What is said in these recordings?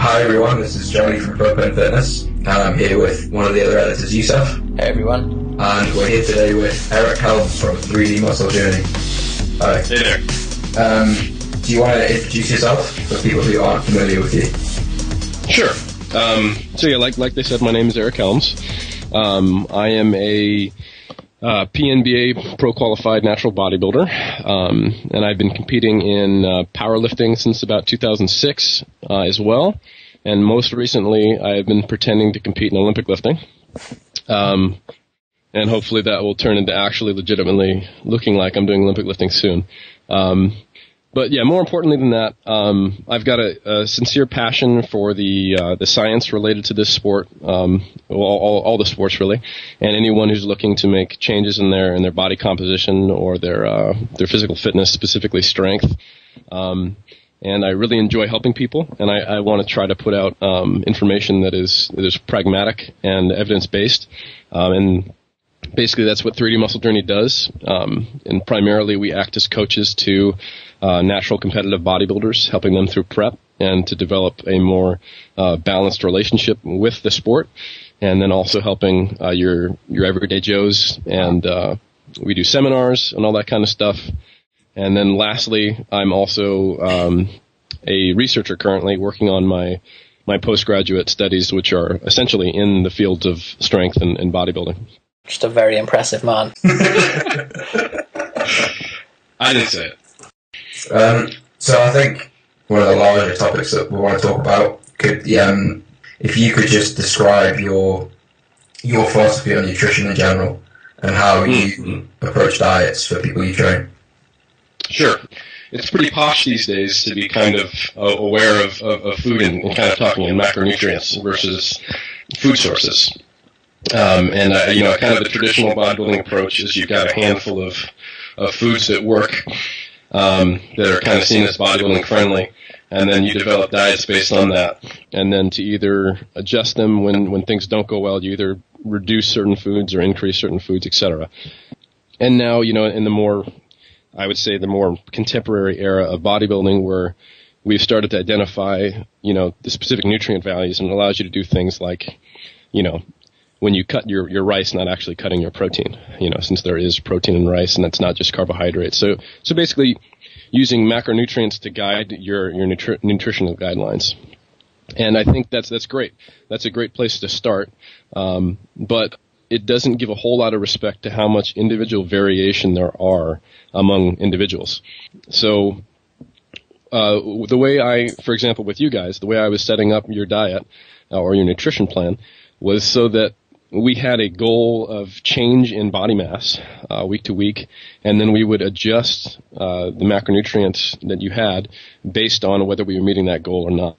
Hi everyone, this is Johnny from Propanefitness, and I'm here with one of the other editors, Yusuf. Hey everyone. And we're here today with Eric Helms from 3D Muscle Journey. Hi. Hey there. Do you want to introduce yourself for people who aren't familiar with you? Sure. So yeah, like they said, my name is Eric Helms. I am a PNBA pro-qualified natural bodybuilder, and I've been competing in powerlifting since about 2006 as well. And most recently, I've been pretending to compete in Olympic lifting. And hopefully that will turn into actually legitimately looking like I'm doing Olympic lifting soon. But yeah, more importantly than that, I've got a sincere passion for the science related to this sport, all the sports really, and anyone who's looking to make changes in their body composition or their physical fitness, specifically strength. And I really enjoy helping people, and I want to try to put out information that is pragmatic and evidence based, and basically that's what 3D Muscle Journey does. And primarily we act as coaches to natural competitive bodybuilders, helping them through prep and to develop a more balanced relationship with the sport, and then also helping your everyday Joes. And we do seminars and all that kind of stuff. And then lastly, I'm also a researcher currently working on my postgraduate studies, which are essentially in the fields of strength and bodybuilding. Just a very impressive man. I didn't say it. So I think one of the larger topics that we want to talk about could, if you could just describe your philosophy on nutrition in general and how you approach diets for people you train. Sure. It's pretty posh these days to be kind of aware of food and kind of talking in macronutrients versus food sources. And kind of the traditional bodybuilding approach is you've got a handful of foods that work, that are kind of seen as bodybuilding friendly, and then you develop diets based on that. And then to either adjust them when things don't go well, you either reduce certain foods or increase certain foods, etc. And now, in the more contemporary era of bodybuilding, where we've started to identify, the specific nutrient values, and it allows you to do things like, when you cut your rice, not actually cutting your protein, since there is protein in rice and it's not just carbohydrates. So basically using macronutrients to guide your nutritional guidelines. And I think that's great. That's a great place to start. But it doesn't give a whole lot of respect to how much individual variation there are among individuals. So, the way for example, with you guys, the way I was setting up your diet or your nutrition plan was so that we had a goal of change in body mass week to week, and then we would adjust the macronutrients that you had based on whether we were meeting that goal or not.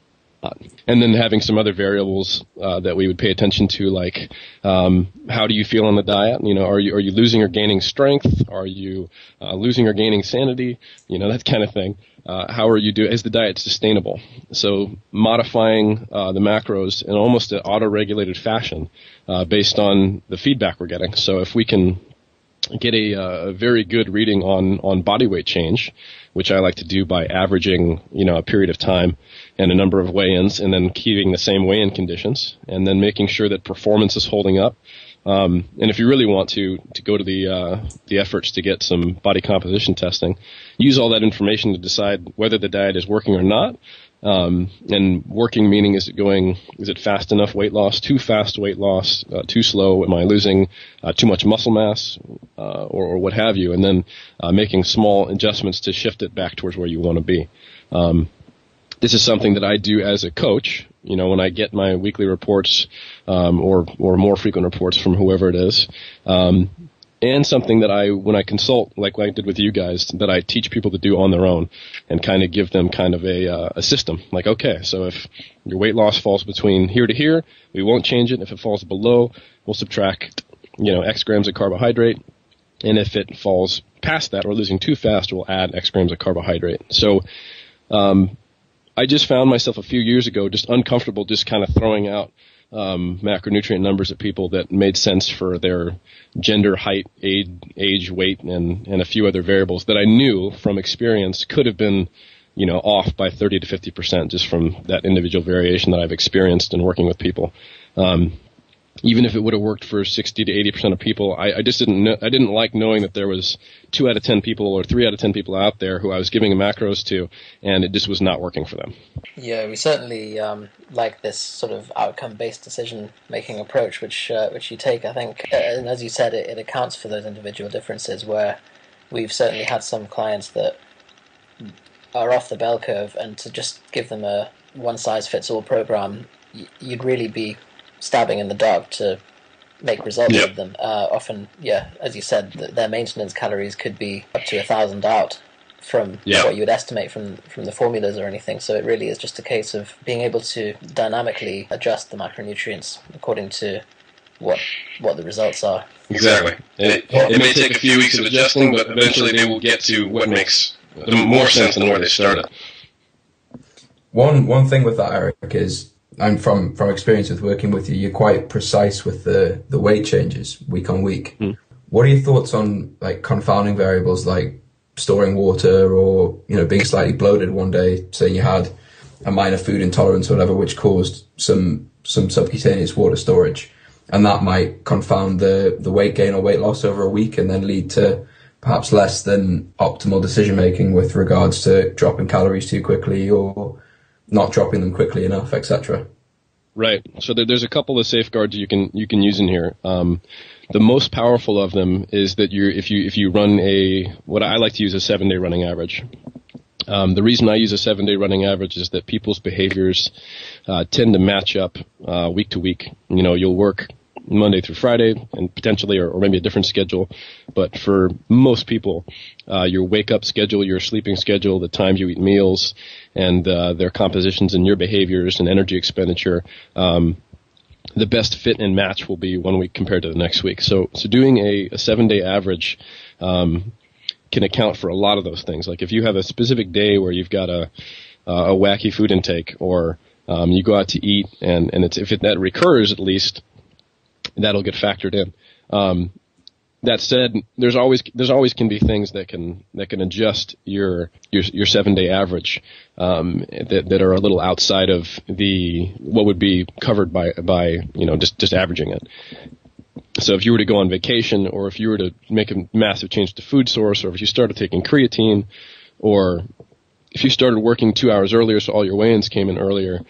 And then having some other variables that we would pay attention to, like how do you feel on the diet? Are you losing or gaining strength? Are you losing or gaining sanity? That kind of thing. How are you doing? Is the diet sustainable? So modifying the macros in almost an auto-regulated fashion based on the feedback we're getting. So if we can get a very good reading on body weight change, which I like to do by averaging, a period of time and a number of weigh-ins, and then keeping the same weigh-in conditions, and then making sure that performance is holding up. And if you really want to go to the efforts to get some body composition testing, use all that information to decide whether the diet is working or not. And working meaning, is it fast enough weight loss, too fast weight loss, too slow? Am I losing too much muscle mass, or what have you? And then making small adjustments to shift it back towards where you want to be. This is something that I do as a coach. When I get my weekly reports, or more frequent reports from whoever it is, and something that when I consult, like what I did with you guys, that I teach people to do on their own, and kind of give them kind of a system. Like, okay, so if your weight loss falls between here to here, we won't change it. If it falls below, we'll subtract, X grams of carbohydrate. And if it falls past that, or losing too fast, we'll add X grams of carbohydrate. So, I just found myself a few years ago just uncomfortable just kind of throwing out macronutrient numbers at people that made sense for their gender, height, age, weight, and a few other variables that I knew from experience could have been off by 30 to 50% just from that individual variation that I've experienced in working with people. Even if it would have worked for 60 to 80% of people, I just didn't like knowing that there was 2 out of 10 people or 3 out of 10 people out there who I was giving macros to, and it just was not working for them. Yeah, we certainly like this sort of outcome-based decision-making approach, which you take, I think. And as you said, it accounts for those individual differences where we've certainly had some clients that are off the bell curve, and to just give them a one-size-fits-all program, you'd really be stabbing in the dark to make results with them. Often, as you said, their maintenance calories could be up to 1,000 out from what you would estimate from the formulas or anything. So it really is just a case of being able to dynamically adjust the macronutrients according to what the results are. Exactly. It may take a few weeks of adjusting, but eventually they will get to what makes more sense than where they started. One thing with that, Eric, is, and from experience with working with you, you're quite precise with the weight changes week on week. What are your thoughts on like confounding variables like storing water or being slightly bloated one day, saying you had a minor food intolerance or whatever, which caused some subcutaneous water storage, and that might confound the weight gain or weight loss over a week and then lead to perhaps less than optimal decision making with regards to dropping calories too quickly or not dropping them quickly enough, etc. Right. So there's a couple of safeguards you can use in here. The most powerful of them is that if you run what I like to use a 7-day running average. The reason I use a 7-day running average is that people's behaviors tend to match up week to week. You'll work Monday through Friday and potentially or maybe a different schedule. But for most people, your wake-up schedule, your sleeping schedule, the times you eat meals, and their compositions and your behaviors and energy expenditure, the best fit and match will be 1 week compared to the next week. So doing a 7-day average can account for a lot of those things. Like if you have a specific day where you've got a wacky food intake, or you go out to eat, and if that recurs at least, that'll get factored in. That said, there's always can be things that can adjust your 7-day average that are a little outside of what would be covered by just averaging it. So if you were to go on vacation, or if you were to make a massive change to food source, or if you started taking creatine, or if you started working 2 hours earlier so all your weigh-ins came in earlier,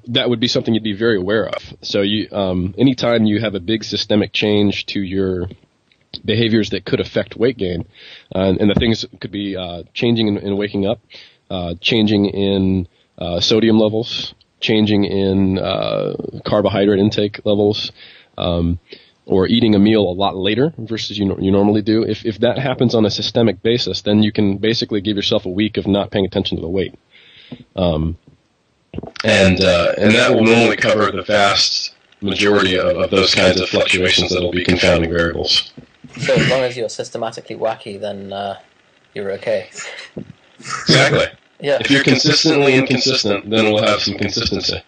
that would be something you'd be very aware of. So anytime you have a big systemic change to your behaviors that could affect weight gain, and the things could be changing in waking up, changing in sodium levels, changing in carbohydrate intake levels, or eating a meal a lot later versus you normally do. If that happens on a systemic basis, then you can basically give yourself a week of not paying attention to the weight. And that will normally cover the vast majority of those kinds of fluctuations that will be confounding variables. So as long as you're systematically wacky, then you're okay. Exactly. Yeah. If you're consistently inconsistent, then we'll have some consistency.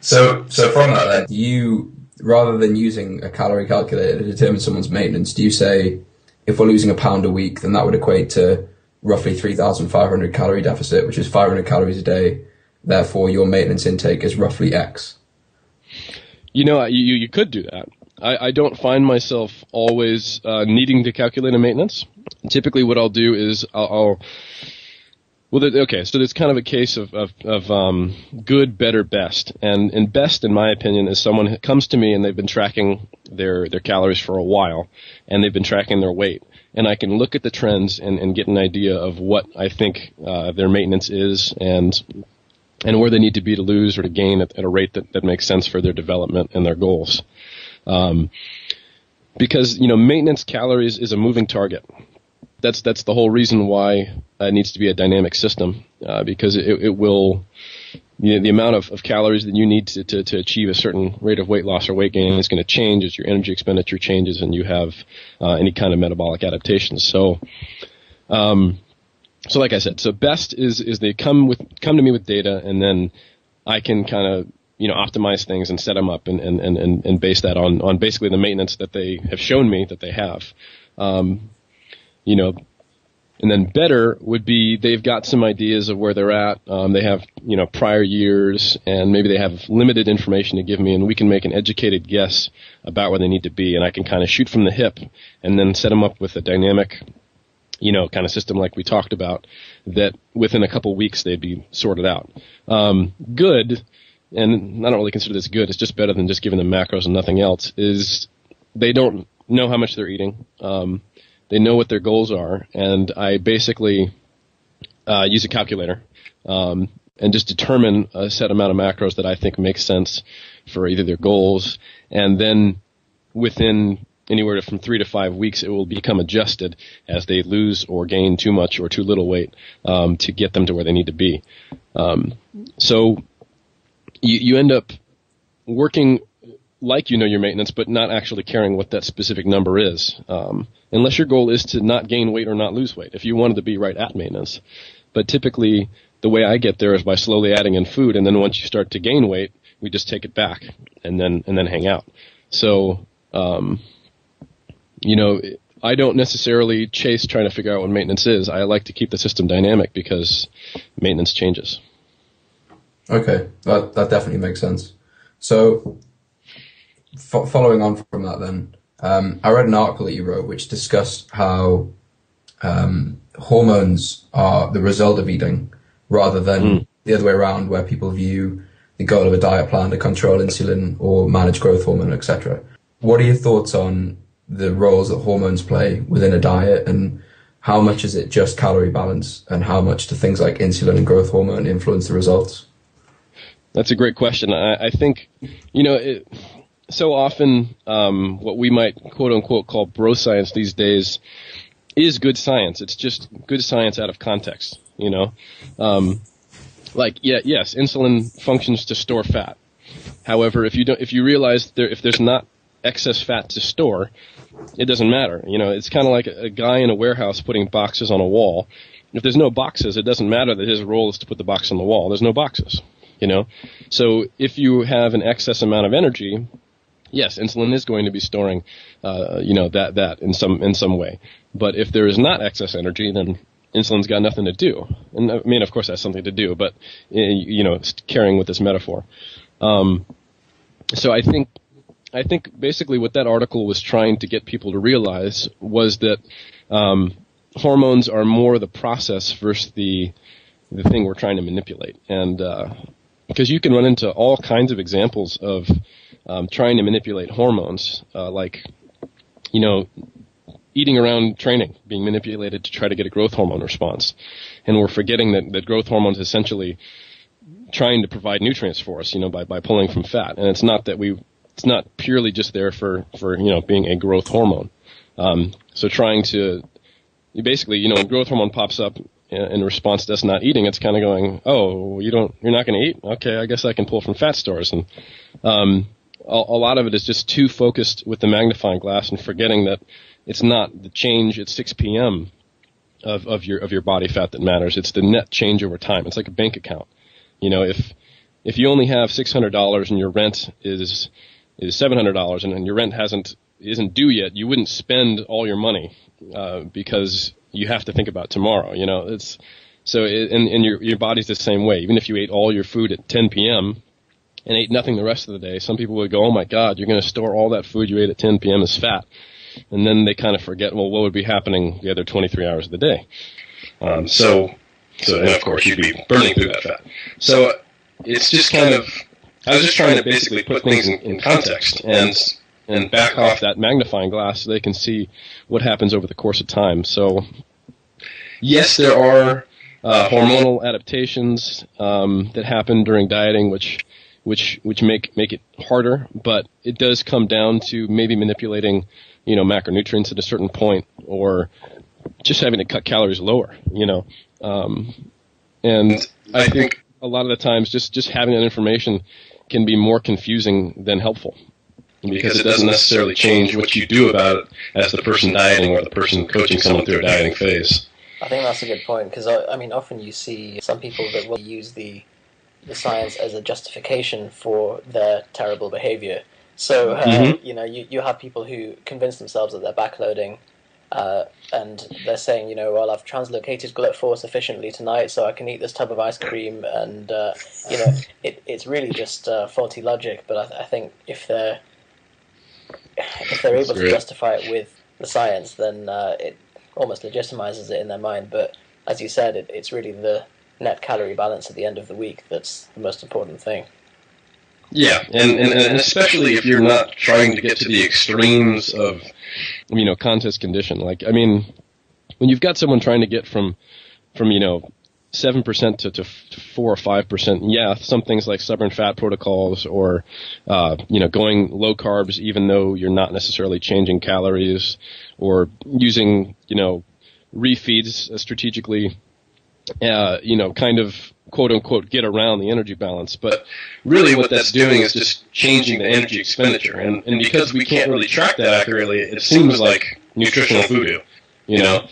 So from that then, rather than using a calorie calculator to determine someone's maintenance, do you say if we're losing a pound a week, then that would equate to roughly 3,500 calorie deficit, which is 500 calories a day. Therefore, your maintenance intake is roughly X. You could do that. I don't find myself always needing to calculate a maintenance. Typically, what I'll do is so there's kind of a case of good, better, best. And best, in my opinion, is someone who comes to me and they've been tracking their calories for a while, and they've been tracking their weight. And I can look at the trends and get an idea of what I think their maintenance is and where they need to be to lose or to gain at a rate that makes sense for their development and their goals. Because, maintenance calories is a moving target. That's the whole reason why it needs to be a dynamic system, because it will, the amount of calories that you need to achieve a certain rate of weight loss or weight gain is going to change as your energy expenditure changes and you have any kind of metabolic adaptations. So like I said, so best is they come to me with data, and then I can kind of optimize things and set them up and base that on basically the maintenance that they have shown me that they have. And then better would be they've got some ideas of where they're at. They have, prior years, and maybe they have limited information to give me, and we can make an educated guess about where they need to be. And I can kind of shoot from the hip and then set them up with a dynamic, kind of system like we talked about, that within a couple weeks they'd be sorted out. Good, and I don't really consider this good, it's just better than just giving them macros and nothing else, is they don't know how much they're eating. They know what their goals are, and I basically use a calculator and just determine a set amount of macros that I think makes sense for either their goals, and then within anywhere from 3 to 5 weeks, it will become adjusted as they lose or gain too much or too little weight to get them to where they need to be. So you end up working like your maintenance, but not actually caring what that specific number is, unless your goal is to not gain weight or not lose weight, if you wanted to be right at maintenance. But typically, the way I get there is by slowly adding in food, and then once you start to gain weight, we just take it back and then hang out. So, I don't necessarily chase trying to figure out what maintenance is. I like to keep the system dynamic because maintenance changes. Okay, that definitely makes sense. So, following on from that then, I read an article that you wrote which discussed how hormones are the result of eating rather than the other way around, where people view the goal of a diet plan to control insulin or manage growth hormone, etc. What are your thoughts on the roles that hormones play within a diet, and how much is it just calorie balance, and how much do things like insulin and growth hormone influence the results? That's a great question. I think, so often what we might quote-unquote call bro science these days is good science. It's just good science out of context, yes, insulin functions to store fat. However, if you realize if there's not excess fat to store, it doesn't matter. It's kind of like a guy in a warehouse putting boxes on a wall. If there's no boxes, it doesn't matter that his role is to put the box on the wall. There's no boxes, So if you have an excess amount of energy, yes, insulin is going to be storing, that in some way. But if there is not excess energy, then insulin's got nothing to do. And I mean, of course, that's something to do, but it's carrying with this metaphor. So I think basically what that article was trying to get people to realize was that hormones are more the process versus the thing we're trying to manipulate. And because you can run into all kinds of examples of trying to manipulate hormones, like eating around training, being manipulated to try to get a growth hormone response. And we're forgetting that growth hormones essentially trying to provide nutrients for us, by pulling from fat. And it's not purely just there for being a growth hormone. So trying to basically, when growth hormone pops up in response to us not eating, it's kind of going, oh, you're not going to eat? Okay, I guess I can pull from fat stores. And a lot of it is just too focused with the magnifying glass and forgetting that it's not the change at 6 p.m. of your body fat that matters. It's the net change over time. It's like a bank account. If you only have $600 and your rent is $700 and your rent isn't due yet, you wouldn't spend all your money because you have to think about tomorrow. And your body's the same way. Even if you ate all your food at 10 p.m. and ate nothing the rest of the day, some people would go, oh my God, you're going to store all that food you ate at 10 p.m. as fat. And then they kind of forget, well, what would be happening the other 23 hours of the day? So and of course you'd be burning through that fat. So it's just I was just trying to basically put things in context and back off that magnifying glass so they can see what happens over the course of time. So yes, there are hormonal adaptations that happen during dieting, which make it harder, but it does come down to maybe manipulating, macronutrients at a certain point, or just having to cut calories lower, and I think a lot of the times just having that information can be more confusing than helpful, because it doesn't necessarily change what you do about it as the person dieting or the person coaching someone through a dieting phase. I think that's a good point, because often you see some people that will use the science as a justification for their terrible behavior. So, you have people who convince themselves that they're backloading and they're saying, you know, well, I've translocated GLUT4 sufficiently tonight, so I can eat this tub of ice cream, and you know, it's really just faulty logic. But I think if they're able to justify it with the science, then it almost legitimizes it in their mind. But as you said, it's really the net calorie balance at the end of the week that's the most important thing. Yeah, and especially if you're not trying to get to the extremes of, you know, contest condition. Like, I mean, when you've got someone trying to get from 7% to 4 or 5%, yeah, some things like stubborn fat protocols or, you know, going low carbs even though you're not necessarily changing calories, or using, you know, refeeds strategically, you know, kind of quote unquote get around the energy balance. But really what that's doing is just changing the energy expenditure. And because we can't really track that accurately, it seems like nutritional voodoo, you know,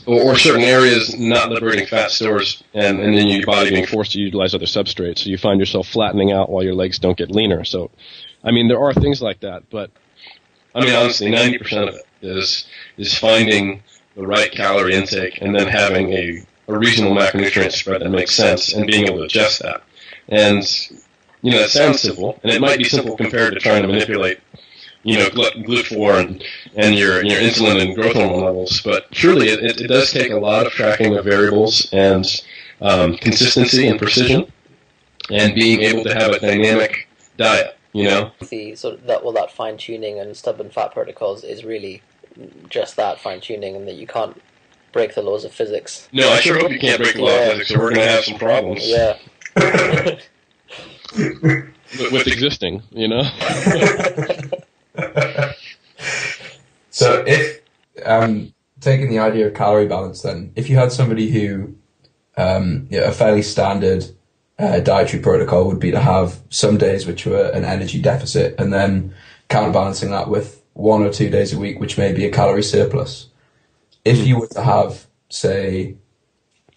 or certain areas not liberating fat stores, and then your body being forced to utilize other substrates. So you find yourself flattening out while your legs don't get leaner. So, I mean, there are things like that, but I mean, honestly, 90% of it is finding the right calorie intake and then having a reasonable macronutrient spread that makes sense and being able to adjust that. And, you know, that sounds simple, and it might be simple compared to trying to manipulate, you know, GLUT4 and your insulin and growth hormone levels, but truly it does take a lot of tracking of variables and consistency and precision, and being able to have a dynamic diet, you know. The sort of that fine tuning and stubborn fat protocols is really just that, fine tuning, and that you can't break the laws of physics. No, I sure hope you can't break the law of physics, or we're going to have some problems. Yeah. with existing, you know. So if taking the idea of calorie balance, then if you had somebody who a fairly standard dietary protocol would be to have some days which were an energy deficit, and then counterbalancing that with 1 or 2 days a week which may be a calorie surplus. If you were to have, say,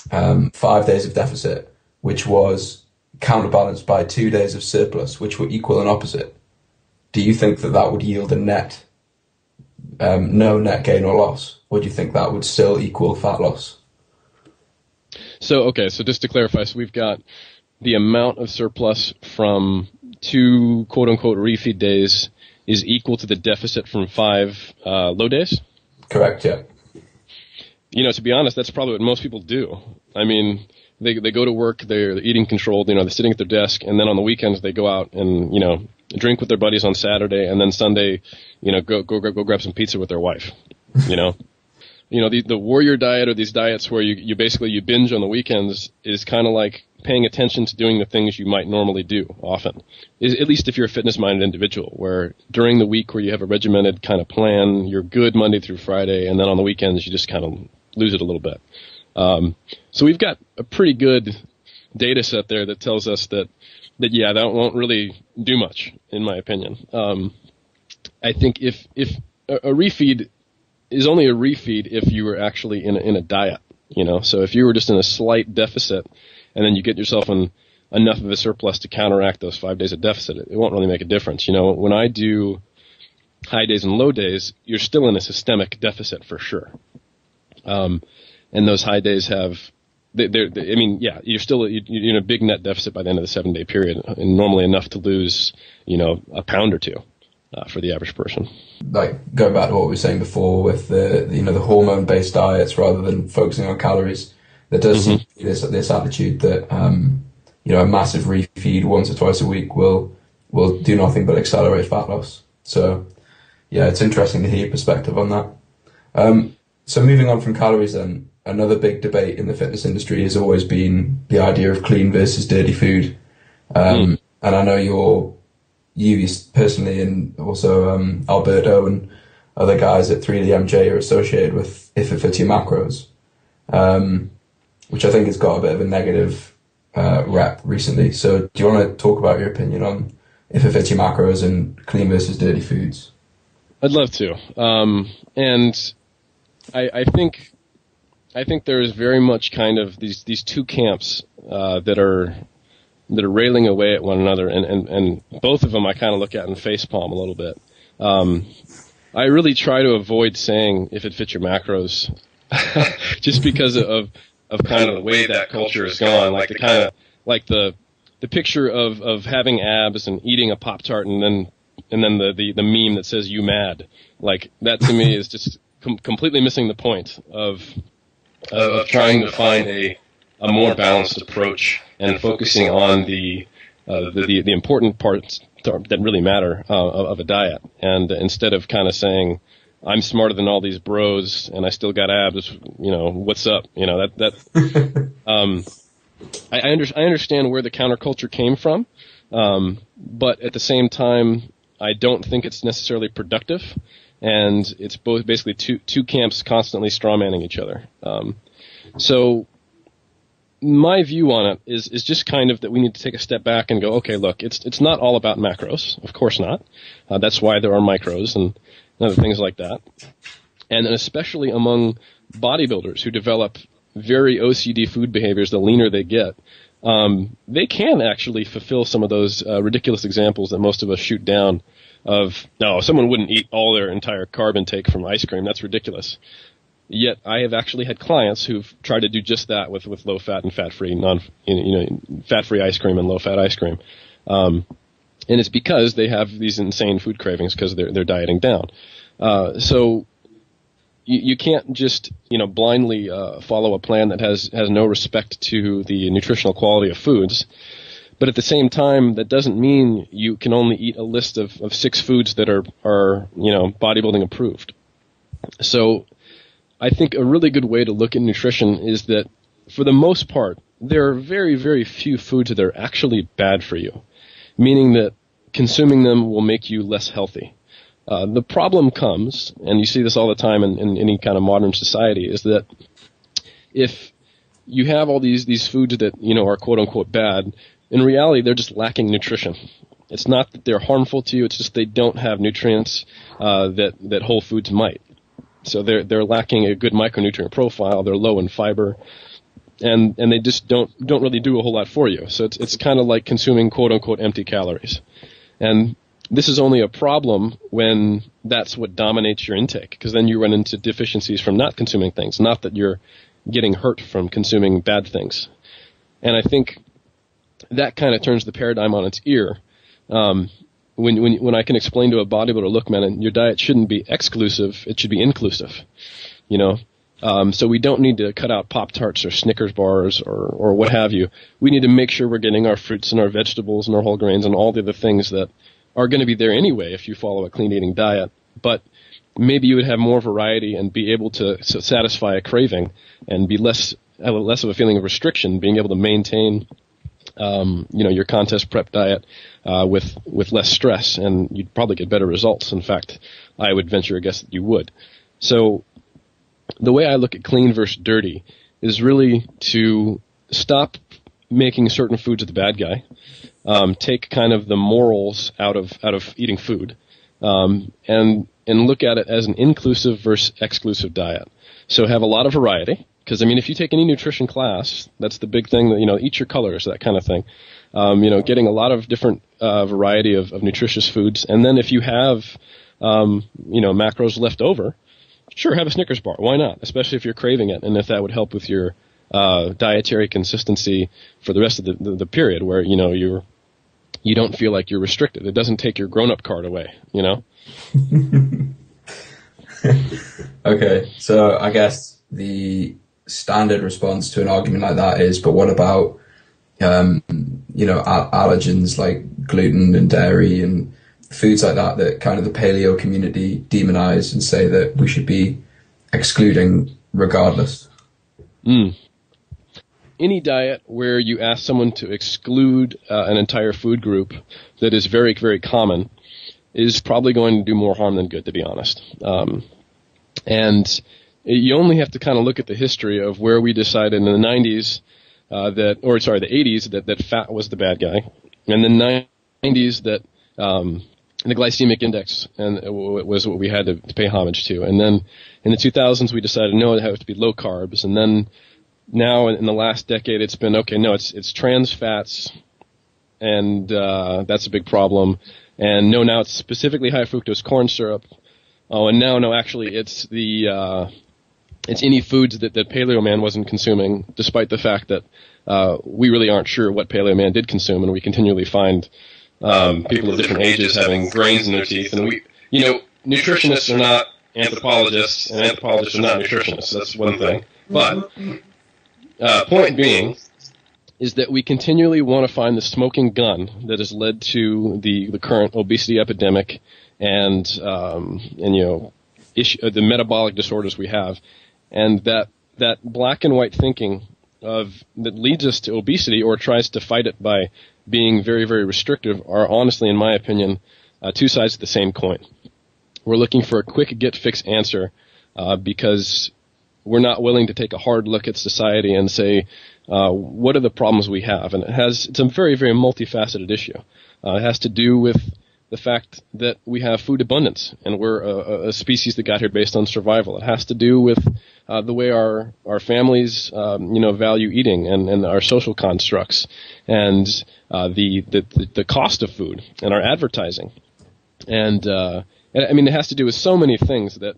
5 days of deficit, which was counterbalanced by 2 days of surplus, which were equal and opposite, do you think that would yield a net, no net gain or loss? Or do you think that would still equal fat loss? So just to clarify, so we've got the amount of surplus from 2 quote-unquote refeed days is equal to the deficit from 5 low days? Correct, yeah. You know, to be honest, that's probably what most people do. I mean, they go to work, they're eating controlled, you know, they're sitting at their desk, and then on the weekends they go out and, you know, drink with their buddies on Saturday, and then Sunday, you know, go grab some pizza with their wife, you know. You know, the warrior diet, or these diets where you basically binge on the weekends, is kind of like paying attention to doing the things you might normally do often. At least if you're a fitness-minded individual, where during the week where you have a regimented kind of plan, you're good Monday through Friday, and then on the weekends you just kind of lose it a little bit. So we've got a pretty good data set there that tells us that yeah, that won't really do much, in my opinion. I think if a refeed is only a refeed if you were actually in a diet, you know. So if you were just in a slight deficit and then you get yourself in enough of a surplus to counteract those 5 days of deficit, it won't really make a difference. You know, when I do high days and low days, you're still in a systemic deficit for sure. And those high days have, I mean, yeah, you're in a big net deficit by the end of the 7-day period, and normally enough to lose, you know, a pound or two for the average person. Like, going back to what we were saying before with the hormone-based diets rather than focusing on calories, there does seem to be this attitude that, you know, a massive refeed once or twice a week will do nothing but accelerate fat loss. So, yeah, it's interesting to hear your perspective on that. So moving on from calories then, another big debate in the fitness industry has always been the idea of clean versus dirty food. And I know you personally, and also Alberto and other guys at 3DMJ are associated with IIFYM macros, which I think has got a bit of a negative rep recently. So do you want to talk about your opinion on IIFYM macros and clean versus dirty foods? I'd love to. And I think there is very much kind of these two camps that are railing away at one another, and both of them I kind of look at in facepalm a little bit. I really try to avoid saying if it fits your macros, just because of kind of the way that culture has gone. Like the kind of like the picture of having abs and eating a Pop-Tart and then the meme that says "you mad." Like that to me is just completely missing the point of trying to find a more balanced approach and focusing on the important parts that really matter of a diet, and instead of kind of saying I'm smarter than all these bros and I still got abs, what's up? I understand where the counterculture came from, but at the same time, I don't think it's necessarily productive, and it's both basically two camps constantly strawmanning each other. So my view on it is just kind of that we need to take a step back and go, okay, look, it's not all about macros, of course not. That's why there are micros and other things like that. And especially among bodybuilders who develop very OCD food behaviors, the leaner they get, they can actually fulfill some of those ridiculous examples that most of us shoot down of, no, someone wouldn't eat all their entire carb intake from ice cream. That's ridiculous. Yet I have actually had clients who've tried to do just that with low-fat and fat-free, fat-free ice cream and low-fat ice cream. And it's because they have these insane food cravings because they're dieting down. So you can't just blindly follow a plan that has no respect to the nutritional quality of foods. But at the same time, that doesn't mean you can only eat a list of 6 foods that are bodybuilding approved. So I think a really good way to look at nutrition is that, for the most part, there are very, very few foods that are actually bad for you, meaning that consuming them will make you less healthy. The problem comes, and you see this all the time in any kind of modern society, is that if you have all these foods that are quote-unquote bad, in reality they're just lacking nutrition. It's not that they're harmful to you, it's just they don't have nutrients that whole foods might. So they're lacking a good micronutrient profile. They're low in fiber, and they just don't really do a whole lot for you. So it's kind of like consuming quote unquote empty calories. And this is only a problem when that's what dominates your intake, because then you run into deficiencies from not consuming things, not that you're getting hurt from consuming bad things. And I think that kind of turns the paradigm on its ear. When I can explain to a bodybuilder, look, man, your diet shouldn't be exclusive, it should be inclusive, So we don't need to cut out Pop-Tarts or Snickers bars or what have you. We need to make sure we're getting our fruits and our vegetables and our whole grains and all the other things that are going to be there anyway if you follow a clean eating diet. But maybe you would have more variety and be able to satisfy a craving and be less of a feeling of restriction, being able to maintain your contest prep diet with less stress, and you'd probably get better results. In fact, I would venture a guess that you would. So the way I look at clean versus dirty is really to stop making certain foods the bad guy, take kind of the morals out of eating food, and look at it as an inclusive versus exclusive diet. So have a lot of variety. Because, if you take any nutrition class, that's the big thing, that, eat your colors, that kind of thing. Getting a lot of different variety of nutritious foods. And then if you have, macros left over, sure, have a Snickers bar. Why not? Especially if you're craving it. And if that would help with your dietary consistency for the rest of the period where, you don't feel like you're restricted. It doesn't take your grown-up card away, Okay, so I guess the standard response to an argument like that is, but what about allergens like gluten and dairy and foods like that kind of the paleo community demonize and say that we should be excluding regardless? Any diet where you ask someone to exclude an entire food group that is very, very common is probably going to do more harm than good, to be honest. And you only have to kind of look at the history of where we decided in the 90s the 80s that fat was the bad guy, and the 90s that the glycemic index and was what we had to pay homage to. And then in the 2000s we decided no, it has to be low carbs. And then now in the last decade it's been okay, no, it's trans fats, and that's a big problem. And no, now it's specifically high fructose corn syrup. Oh, and no, actually, it's it's any foods that Paleo Man wasn't consuming, despite the fact that we really aren't sure what Paleo Man did consume, and we continually find people of different ages having grains in their teeth. And nutritionists are not anthropologists, and anthropologists are not nutritionists. That's one thing. But point being is that we continually want to find the smoking gun that has led to the current obesity epidemic and the metabolic disorders we have, and that black and white thinking that leads us to obesity or tries to fight it by being very, very restrictive are honestly, in my opinion, two sides of the same coin. We're looking for a quick get-fix answer because we're not willing to take a hard look at society and say, what are the problems we have? And it's a very, very multifaceted issue. It has to do with the fact that we have food abundance, and we're a species that got here based on survival. It has to do with the way our families, value eating and our social constructs, and the cost of food and our advertising. And it has to do with so many things that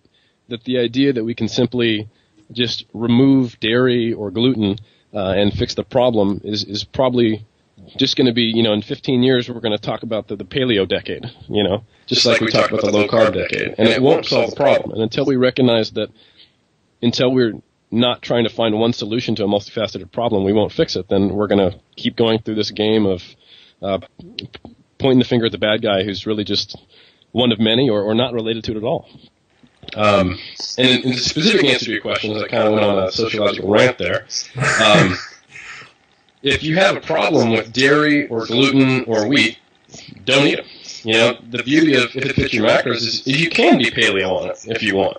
the idea that we can simply just remove dairy or gluten and fix the problem is probably just going to be, in 15 years we're going to talk about the paleo decade, just like we talked about the low carb decade, and it won't solve the problem. And until we recognize that, until we're not trying to find one solution to a multifaceted problem, we won't fix it. Then we're going to keep going through this game of pointing the finger at the bad guy who's really just one of many or not related to it at all. And in the specific answer to your question, as I kind of went on a sociological rant there, if you have a problem with dairy or gluten or wheat, don't eat them. The beauty of if it fits your macros is you can be paleo on it if you want.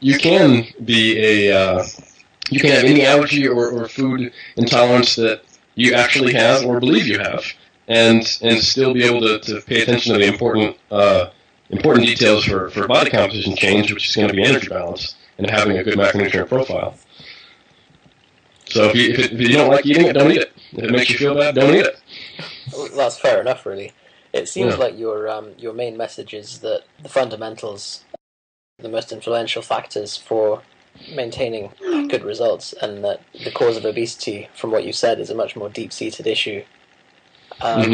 You can be you can have any allergy or food intolerance that you actually have or believe you have, and still be able to pay attention to the important details for body composition change, which is going to be energy balance and having a good macronutrient profile. So if you don't like eating it, don't eat it. If it makes you feel bad, don't eat it. Well, that's fair enough, really. It seems like your main message is that the fundamentals are the most influential factors for maintaining good results, and that the cause of obesity, from what you said, is a much more deep-seated issue,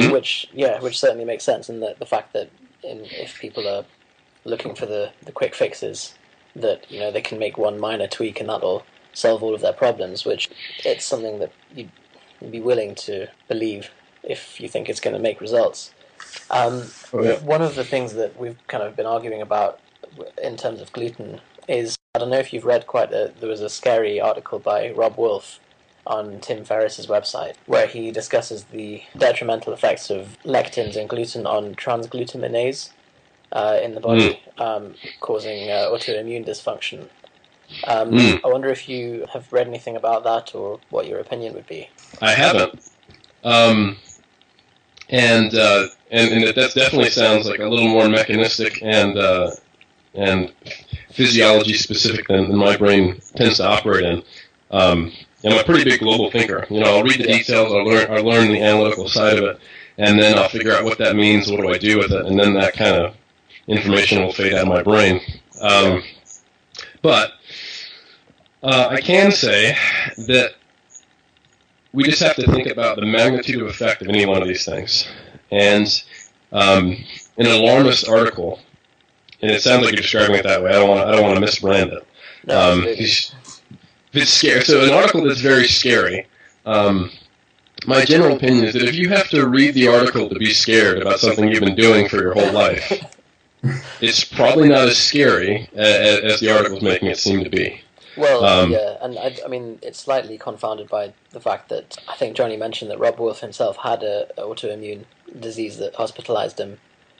which certainly makes sense, and the fact that if people are looking for the quick fixes, that they can make one minor tweak and that'll solve all of their problems, which it's something that you'd be willing to believe if you think it's going to make results. One of the things that we've kind of been arguing about in terms of gluten is, I don't know if you've read there was a scary article by Rob Wolf on Tim Ferriss's website, where he discusses the detrimental effects of lectins in gluten on transglutaminase in the body, causing autoimmune dysfunction. I wonder if you have read anything about that, or what your opinion would be. I haven't. And that definitely sounds like a little more mechanistic and physiology specific than my brain tends to operate in. I'm a pretty big global thinker. I'll read the details, I'll learn the analytical side of it, and then I'll figure out what that means, what do I do with it, and then that kind of information will fade out of my brain. But I can say that we just have to think about the magnitude of effect of any one of these things. And in an alarmist article, and it sounds like you're describing it that way, I don't want to misbrand it. If it's scary, so an article that's very scary, my general opinion is that if you have to read the article to be scared about something you've been doing for your whole life, it's probably not as scary as the article's making it seem to be. Well, and I mean, it's slightly confounded by the fact that I think Johnny mentioned that Rob Wolf himself had an autoimmune disease that hospitalized him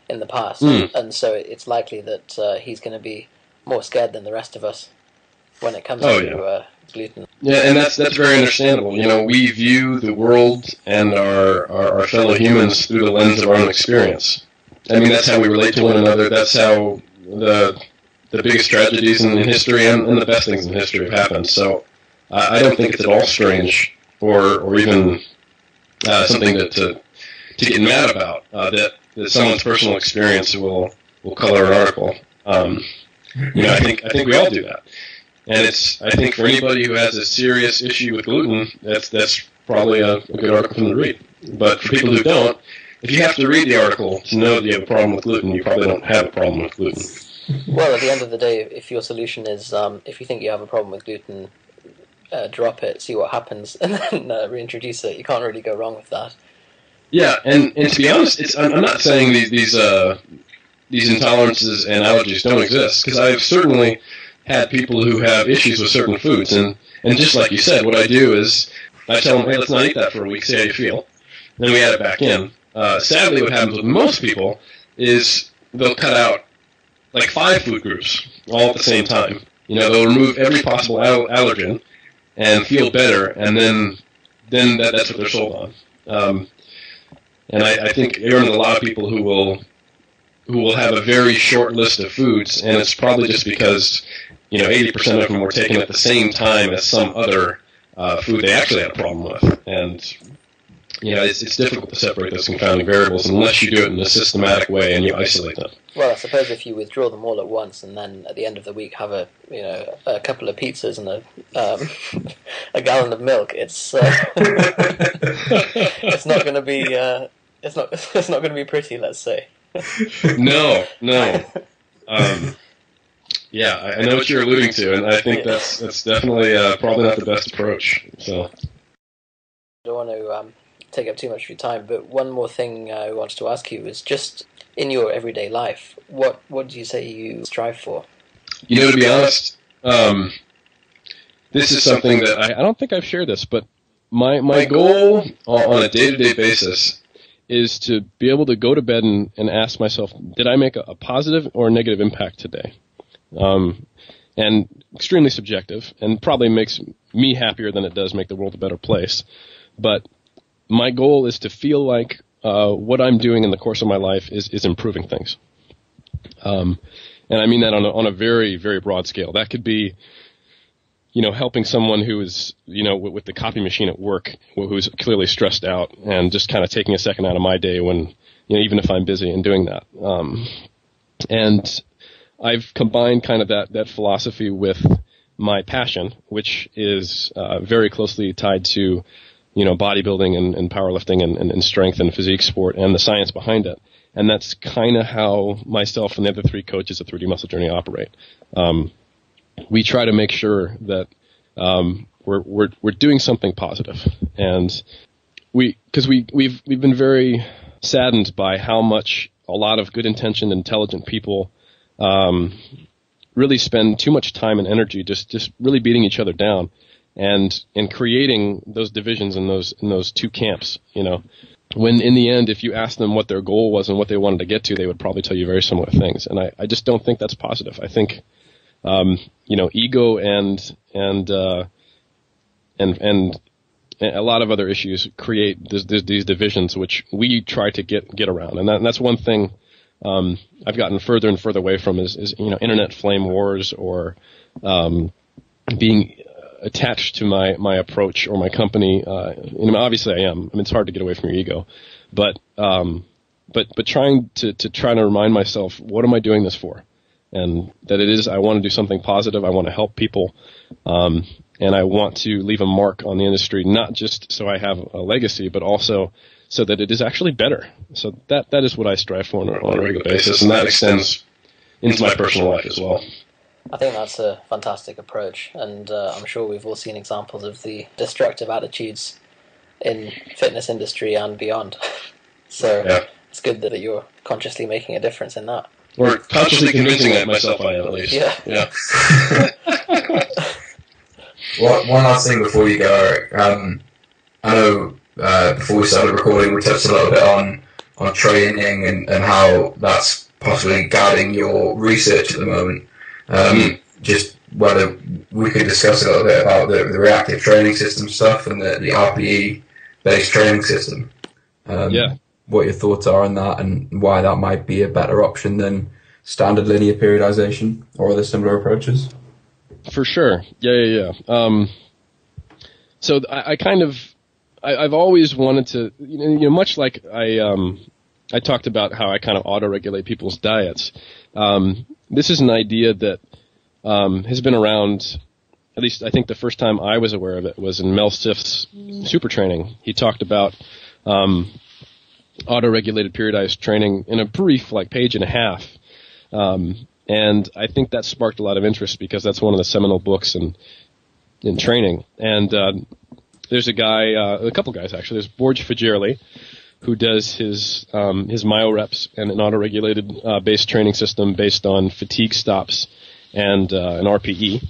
in the past, and so it's likely that he's going to be more scared than the rest of us when it comes to gluten. Yeah, and that's very understandable. We view the world and our fellow humans through the lens of our own experience. I mean, that's how we relate to one another. That's how the biggest tragedies in history and the best things in history have happened. So I don't think it's at all strange or even something to get mad about that someone's personal experience will color an article. I think we all do that. And I think for anybody who has a serious issue with gluten, that's probably a good article for them to read. But for people who don't, if you have to read the article to know that you have a problem with gluten, you probably don't have a problem with gluten. Well, at the end of the day, if your solution is, if you think you have a problem with gluten, drop it, see what happens, and then reintroduce it. You can't really go wrong with that. Yeah, and to be honest, I'm not saying these intolerances and allergies don't exist, because I've certainly had people who have issues with certain foods, and just like you said, what I do is I tell them, hey, let's not eat that for a week, see how you feel. Then we add it back in. Sadly, what happens with most people is they'll cut out like 5 food groups all at the same time. They'll remove every possible allergen and feel better, and then that's what they're sold on. And I think you're in a lot of people who will have a very short list of foods, and it's probably just because 80% of them were taken at the same time as some other food they actually had a problem with. And it's difficult to separate those confounding variables unless you do it in a systematic way and you isolate them. Well, I suppose if you withdraw them all at once and then at the end of the week have a couple of pizzas and a gallon of milk, it's it's not going to be it's not going to be pretty, let's say. No. Yeah, I know what you're alluding to, and I think that's definitely probably not the best approach. So I don't want to take up too much of your time, but one more thing I wanted to ask you is just in your everyday life, what do you say you strive for? To be honest, this is something that I don't think I've shared this, but my goal on a day-to-day basis is to be able to go to bed and ask myself, did I make a positive or a negative impact today? And extremely subjective, and probably makes me happier than it does make the world a better place. But my goal is to feel like what I'm doing in the course of my life is improving things. And I mean that on a very, very broad scale. That could be, helping someone who is, with the copy machine at work, who's clearly stressed out, and just kind of taking a second out of my day when, even if I'm busy and doing that. And I've combined kind of that philosophy with my passion, which is very closely tied to, bodybuilding and powerlifting and strength and physique sport and the science behind it. And that's kind of how myself and the other 3 coaches at 3D Muscle Journey operate. We try to make sure that we're doing something positive, and because we've been very saddened by how much a lot of good-intentioned, intelligent people really spend too much time and energy just really beating each other down, and creating those divisions in those 2 camps. When in the end, if you ask them what their goal was and what they wanted to get to, they would probably tell you very similar things. And I just don't think that's positive. I think ego and a lot of other issues create these divisions, which we try to get around. And that's one thing I've gotten further and further away from is internet flame wars or being attached to my approach or my company. Obviously I am. It's hard to get away from your ego, but trying to remind myself, what am I doing this for? And that I want to do something positive. I want to help people. And I want to leave a mark on the industry, not just so I have a legacy, but also so that it is actually better. So that is what I strive for on a regular basis, and that extends into my personal life as well. I think that's a fantastic approach, and I'm sure we've all seen examples of the destructive attitudes in fitness industry and beyond. So yeah. It's good that you're consciously making a difference in that. Or consciously convincing myself I am, at least. Yeah. One last thing before you go, Eric. I know before we started recording, we touched a little bit on training and how that's possibly guiding your research at the moment. Just whether we could discuss a little bit about the reactive training system stuff and the RPE-based training system. What your thoughts are on that and why that might be a better option than standard linear periodization or other similar approaches? For sure. Yeah. So I've always wanted to, much like I talked about how I kind of auto-regulate people's diets. this is an idea that has been around. At least I think the first time I was aware of it was in Mel Siff's Super Training. He talked about auto-regulated periodized training in a brief, page and a half. And I think that sparked a lot of interest because that's one of the seminal books in training. And there's a couple guys actually. There's Borge Fajerli, who does his myoreps and an auto-regulated based training system based on fatigue stops and an RPE.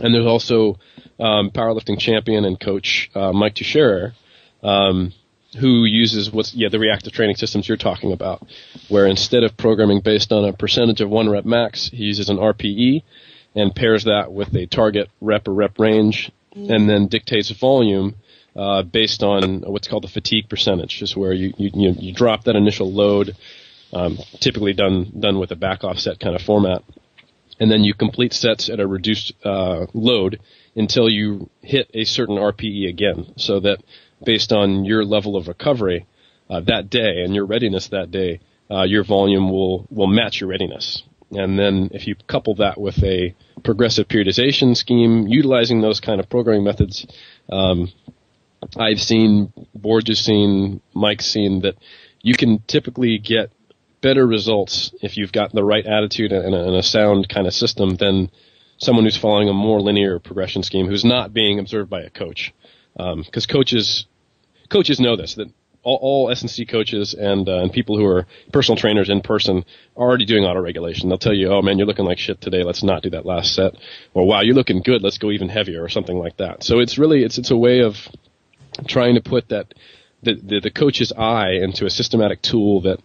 And there's also powerlifting champion and coach Mike Teixeira, who uses the reactive training systems you're talking about, where instead of programming based on a percentage of 1 rep max, he uses an RPE and pairs that with a target rep or rep range, and then dictates volume based on what's called the fatigue percentage, is where you drop that initial load, typically done with a back offset kind of format, and then you complete sets at a reduced load until you hit a certain RPE again, so that based on your level of recovery that day and your readiness that day, your volume will match your readiness. And then if you couple that with a progressive periodization scheme, utilizing those kind of programming methods, I've seen, Borge has seen, Mike's seen, that you can typically get better results if you've got the right attitude and a sound kind of system than someone who's following a more linear progression scheme who's not being observed by a coach. Because coaches know this, that all S&C coaches and people who are personal trainers in person are already doing auto-regulation. They'll tell you, oh man, you're looking like shit today, let's not do that last set. Or wow, you're looking good, let's go even heavier, or something like that. So it's really, it's a way of trying to put the coach's eye into a systematic tool that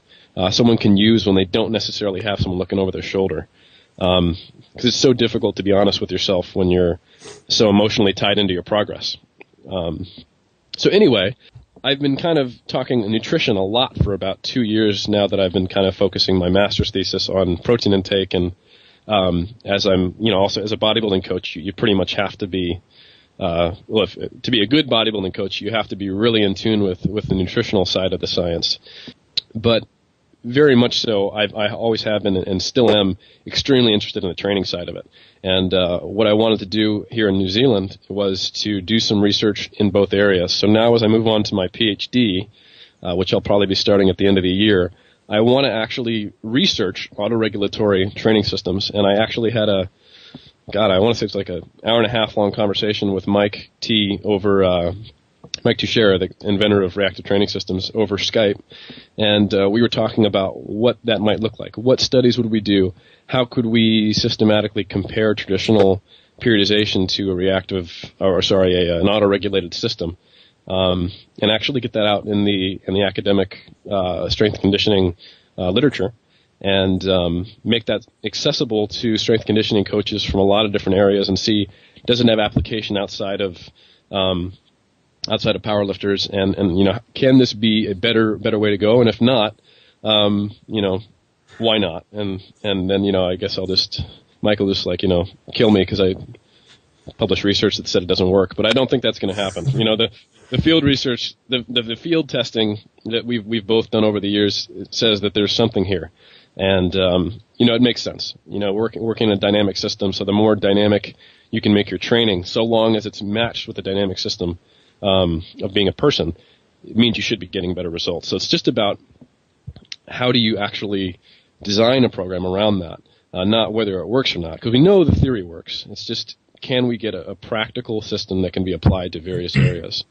someone can use when they don't necessarily have someone looking over their shoulder. Because it's so difficult to be honest with yourself when you're so emotionally tied into your progress. So anyway, I've been kind of talking nutrition a lot for about 2 years now that I've been kind of focusing my master's thesis on protein intake. And as I'm, also as a bodybuilding coach, you pretty much have to be, to be a good bodybuilding coach, you have to be really in tune with the nutritional side of the science. But very much so, I always have been and still am extremely interested in the training side of it. And what I wanted to do here in New Zealand was to do some research in both areas. So now as I move on to my PhD, which I'll probably be starting at the end of the year, I want to actually research autoregulatory training systems. And I actually had I want to say it's like an hour and a half long conversation with Mike Teixeira, the inventor of reactive training systems, over Skype. And we were talking about what that might look like. What studies would we do? How could we systematically compare traditional periodization to an auto-regulated system, and actually get that out in the academic strength and conditioning literature, and make that accessible to strength conditioning coaches from a lot of different areas, and see, does it have application outside of powerlifters, and can this be a better way to go? And if not, why not? And then I guess Mike will just kill me because I published research that said it doesn't work. But I don't think that's going to happen. The field research, the field testing that we've both done over the years, it says that there's something here, and it makes sense. Working in a dynamic system, so the more dynamic you can make your training, so long as it's matched with the dynamic system of being a person, it means you should be getting better results. So it's just about how do you actually design a program around that, not whether it works or not, because we know the theory works. It's just, can we get a practical system that can be applied to various areas?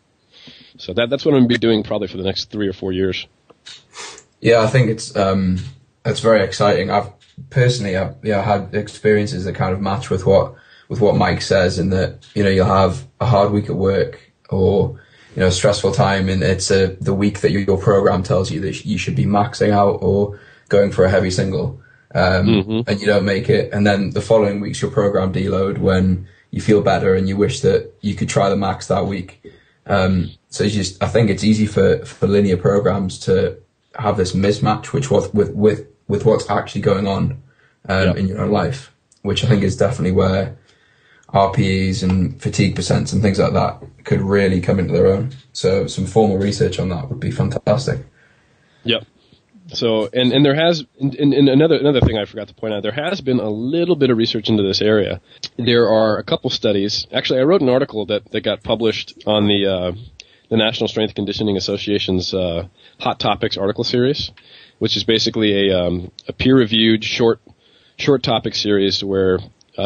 So that's what I'm going to be doing probably for the next 3 or 4 years. Yeah, I think it's very exciting. I've personally had experiences that kind of match with what Mike says, in that you'll have a hard week at work, or a stressful time, and it's the week that your program tells you that you should be maxing out or going for a heavy single, and you don't make it, and then the following week's your program deload when you feel better and you wish that you could try the max that week. So I think it's easy for linear programs to have this mismatch with what's actually going on in your own life, which I think is definitely where RPEs and fatigue percents and things like that could really come into their own. So some formal research on that would be fantastic. Yep. So, and there has, and another thing I forgot to point out, there has been a little bit of research into this area. There are a couple studies. Actually, I wrote an article that got published on the National Strength Conditioning Association's Hot Topics article series, which is basically a peer-reviewed short topic series where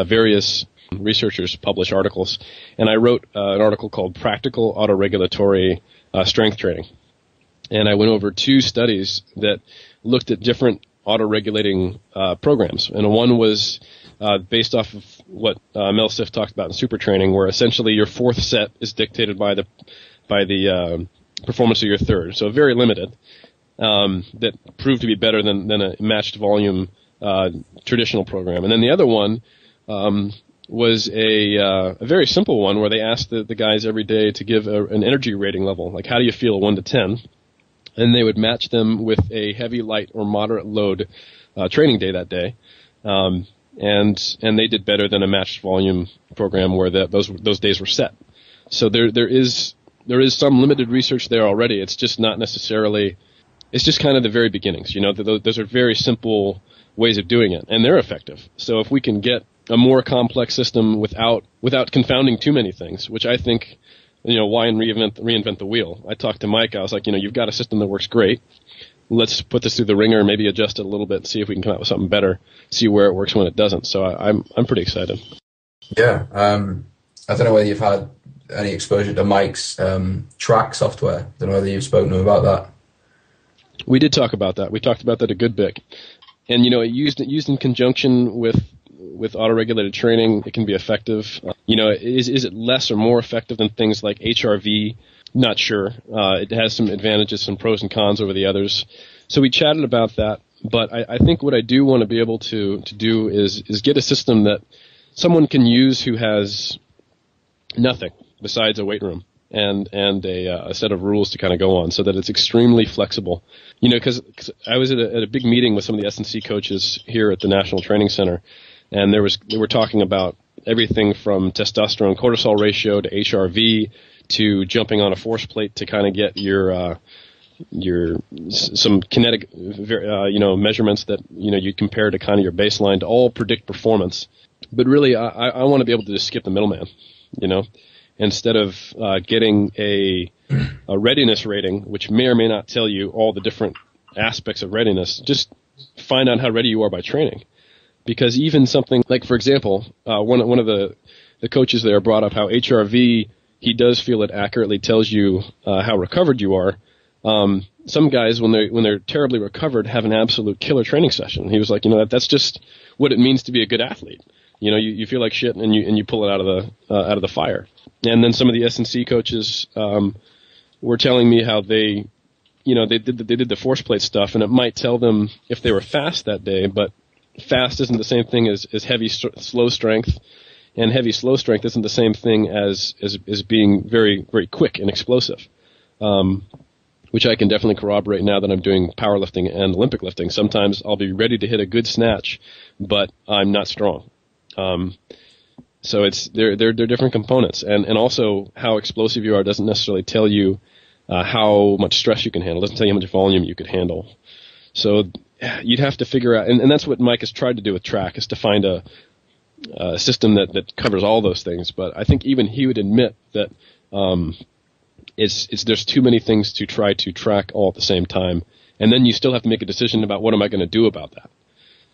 various researchers publish articles. And I wrote an article called Practical Autoregulatory Strength Training. And I went over 2 studies that looked at different auto-regulating programs. And one was based off of what Mel Siff talked about in super training, where essentially your 4th set is dictated by the performance of your 3rd. So very limited. That proved to be better than a matched volume traditional program. And then the other one was a very simple one where they asked the guys every day to give an energy rating level, like how do you feel 1 to 10? And they would match them with a heavy, light, or moderate load training day that day, and they did better than a matched volume program where those days were set. So there is some limited research there already. It's just not necessarily. It's just kind of the very beginnings. Those are very simple ways of doing it, and they're effective. So if we can get a more complex system without confounding too many things, which I think. Why reinvent the wheel? I talked to Mike. I was like, you've got a system that works great. Let's put this through the ringer, maybe adjust it a little bit, see if we can come out with something better, see where it works when it doesn't. So I'm pretty excited. Yeah. I don't know whether you've had any exposure to Mike's track software. I don't know whether you've spoken to him about that. We did talk about that. We talked about that a good bit. And, used in conjunction with auto-regulated training, it can be effective. Is it less or more effective than things like HRV? Not sure. It has some advantages, some pros and cons over the others. So we chatted about that. But I think what I do want to be able to do is get a system that someone can use who has nothing besides a weight room and a set of rules to kind of go on, so that it's extremely flexible. Because I was at a big meeting with some of the S&C coaches here at the National Training Center. And they were talking about everything from testosterone cortisol ratio to HRV to jumping on a force plate to kind of get your some kinetic measurements that you compare to kind of your baseline to all predict performance. But really, I want to be able to just skip the middleman. Instead of getting a readiness rating, which may or may not tell you all the different aspects of readiness, just find out how ready you are by training. Because even something like, for example, one of the coaches there brought up how HRV, he does feel it accurately tells you how recovered you are. Some guys, when they're terribly recovered, have an absolute killer training session. He was like, that's just what it means to be a good athlete. You feel like shit and you pull it out of the fire. And then some of the S&C coaches were telling me how they did the force plate stuff, and it might tell them if they were fast that day, but fast isn't the same thing as heavy slow strength, and heavy slow strength isn't the same thing as being very, very quick and explosive, which I can definitely corroborate now that I'm doing powerlifting and Olympic lifting. Sometimes I'll be ready to hit a good snatch, but I'm not strong. So they're different components, and also how explosive you are doesn't necessarily tell you how much stress you can handle. It doesn't tell you how much volume you could handle. So you'd have to figure out, and that's what Mike has tried to do with track, is to find a system that covers all those things. But I think even he would admit that there's too many things to try to track all at the same time, and then you still have to make a decision about what am I going to do about that,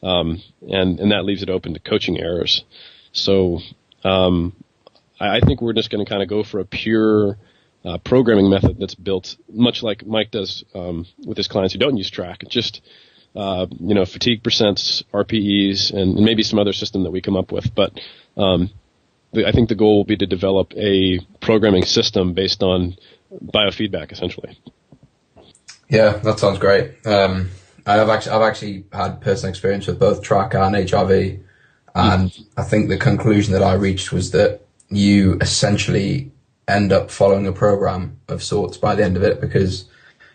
and that leaves it open to coaching errors. So I think we're just going to kind of go for a pure programming method that's built much like Mike does with his clients who don't use track. Just fatigue percents, RPEs, and maybe some other system that we come up with. But I think the goal will be to develop a programming system based on biofeedback, essentially. Yeah, that sounds great. I've actually had personal experience with both track and HRV, and I think the conclusion that I reached was that you essentially end up following a program of sorts by the end of it, because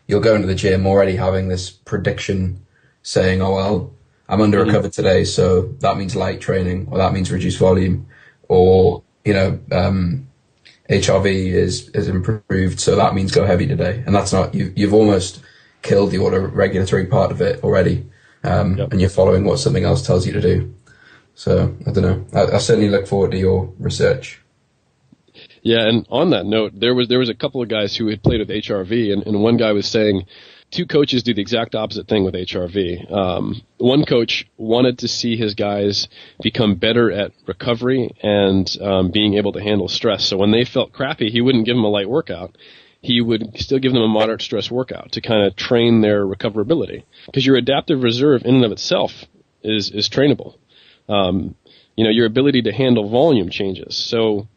you'll go into the gym already having this prediction saying, oh, well, I'm under recovered today, so that means light training, or that means reduced volume, or, HRV is improved, so that means go heavy today. And that's not, you've almost killed the auto-regulatory part of it already, and you're following what something else tells you to do. So, I don't know. I certainly look forward to your research. Yeah, and on that note, there was a couple of guys who had played with HRV, and one guy was saying two coaches do the exact opposite thing with HRV. One coach wanted to see his guys become better at recovery and being able to handle stress. So when they felt crappy, he wouldn't give them a light workout. He would still give them a moderate stress workout to kind of train their recoverability. Because your adaptive reserve in and of itself is trainable. Your ability to handle volume changes. So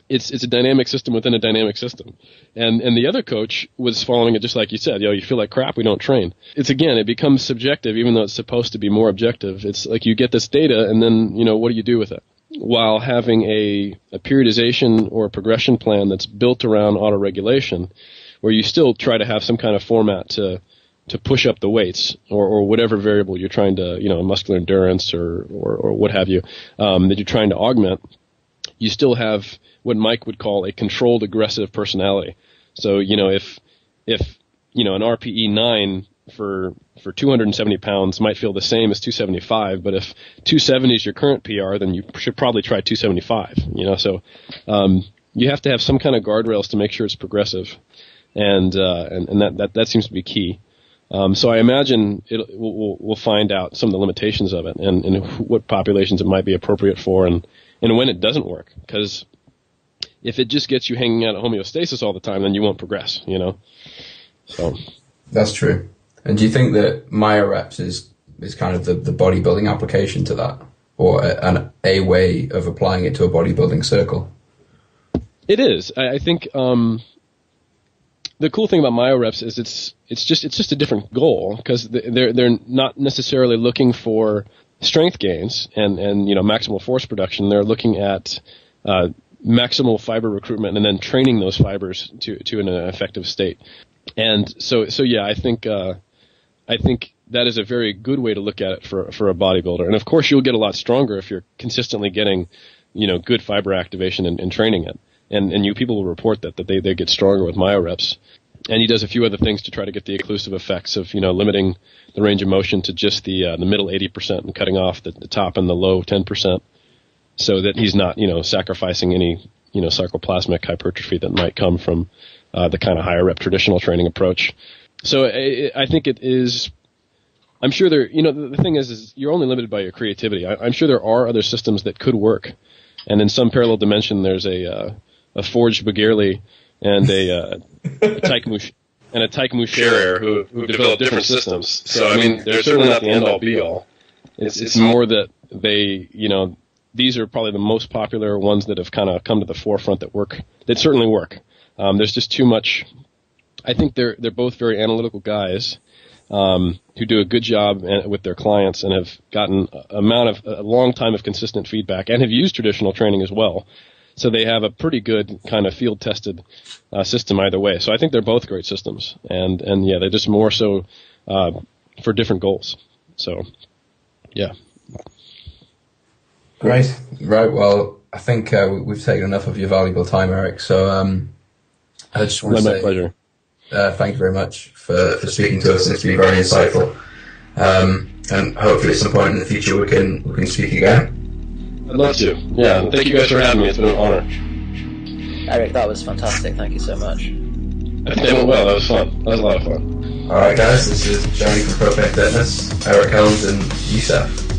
it's a dynamic system within a dynamic system. And the other coach was following it just like you said. You feel like crap, we don't train. It becomes subjective even though it's supposed to be more objective. It's like you get this data and then, what do you do with it? While having a periodization or a progression plan that's built around autoregulation, where you still try to have some kind of format to push up the weights or whatever variable you're trying to, muscular endurance or what have you, that you're trying to augment, you still have what Mike would call a controlled aggressive personality. So, if an RPE 9 for 270 pounds might feel the same as 275, but if 270 is your current PR, then you should probably try 275, so, you have to have some kind of guardrails to make sure it's progressive. And that seems to be key. So I imagine we'll find out some of the limitations of it and what populations it might be appropriate for and when it doesn't work. Because if it just gets you hanging out at homeostasis all the time, then you won't progress, So that's true. And do you think that myoreps is kind of the bodybuilding application to that, or a way of applying it to a bodybuilding circle? It is. I think the cool thing about myoreps is it's just a different goal because they're not necessarily looking for strength gains and maximal force production. They're looking at maximal fiber recruitment and then training those fibers to an effective state. And so yeah, I think that is a very good way to look at it for a bodybuilder. And of course, you'll get a lot stronger if you're consistently getting good fiber activation and training it. And you people will report that they get stronger with myoreps. And he does a few other things to try to get the occlusive effects of limiting the range of motion to just the middle 80% and cutting off the top and the low 10%, so that he's not sacrificing any sarcoplasmic hypertrophy that might come from the kind of higher rep traditional training approach. So I think it is. I'm sure there. The thing is you're only limited by your creativity. I'm sure there are other systems that could work, and in some parallel dimension, there's a Forged Begerli and a Tyke Moucher who developed different systems. So I mean, they're certainly not the end all be all. It's more that they these are probably the most popular ones that have kind of come to the forefront that certainly work. There's just too much. I think they're both very analytical guys who do a good job with their clients and have gotten a long time of consistent feedback and have used traditional training as well. So they have a pretty good kind of field tested system either way. So I think they're both great systems, and yeah, they're just more so for different goals. So yeah. Great. Right. Well, I think we've taken enough of your valuable time, Eric. So I just want to say, my pleasure. Thank you very much for speaking to us. It's been very insightful. And hopefully at some point in the future we can speak again. I'd love to. Yeah. Thank you guys for having me. It's been an honor. Eric, that was fantastic. Thank you so much. I think it went well. That was fun. That was a lot of fun. All right, guys. This is Johnny from Propanefitness, Eric Helms, and Youssef.